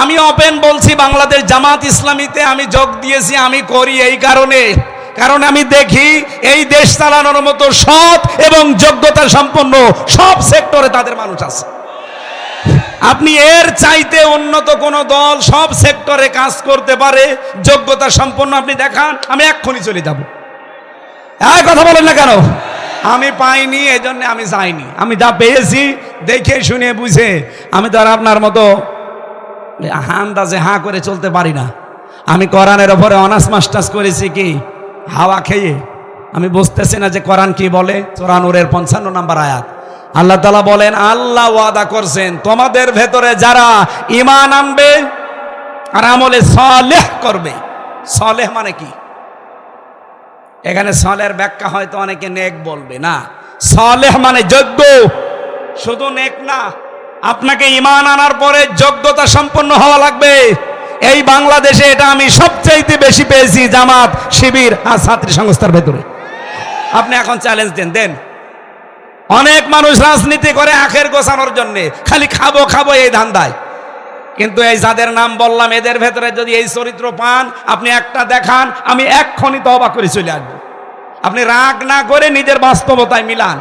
আমি ওপেন বলছি, বাংলাদেশ জামাত ইসলামীতে আমি যোগ দিয়েছি, আমি করি এই কারণে, কারণ আমি দেখি এই দেশ চালানোর মতো সৎ এবং যোগ্যতা সম্পন্ন সব সেক্টরে তাদের মানুষ আছে। আপনি এর চাইতে উন্নত কোন দল সব সেক্টরে কাজ করতে পারে যোগ্যতা সম্পন্ন আপনি দেখান, আমি এক্ষুনি চলে যাব। হ্যাঁ, কথা বলেন না কেন? আমি পাইনি, এই জন্য আমি যাইনি। আমি যা পেয়েছি দেখে শুনে বুঝে, আমি তো আর আপনার মতো আন্দাজে হাঁ করে চলতে পারি না। আমি কোরআনের ওপরে অনার্স মাস্টার্স করেছি কি হাওয়া খেয়ে। আমি বুঝতেছি না যে কোরআন কি বলে। সূরা নূরের 55 নম্বর আয়াত আল্লাহ তাআলা বলেন, আল্লাহ ওয়াদা করছেন তোমাদের ভেতরে যারা ঈমান আনবে আর আমলে সালেহ করবে। সালেহ মানে কি? এখানে সালেহের ব্যাখ্যা হয়তো অনেকে নেক বলবে, না, সালেহ মানে যোগ্য। শুধু নেক না, আপনাকে ঈমান আনার পরে যোগ্যতা সম্পন্ন হওয়া লাগবে। এই বাংলাদেশে এটা আমি সবচাইতে বেশি পেয়েছি জামাত, শিবির আর ছাত্রী সংস্থার ভেতরে। আপনি এখন চ্যালেঞ্জ দেন। অনেক মানুষ রাজনীতি করে আখের গোছানোর জন্য, খালি খাবো খাবো এই ধান্দায়। কিন্তু এই যাদের নাম বললাম এদের ভেতরে যদি এই চরিত্র পান, আপনি একটা দেখান, আমি এক্ষুনি তওবা করে চলে আসবো। আপনি রাগ না করে নিজের বাস্তবতায় মিলান।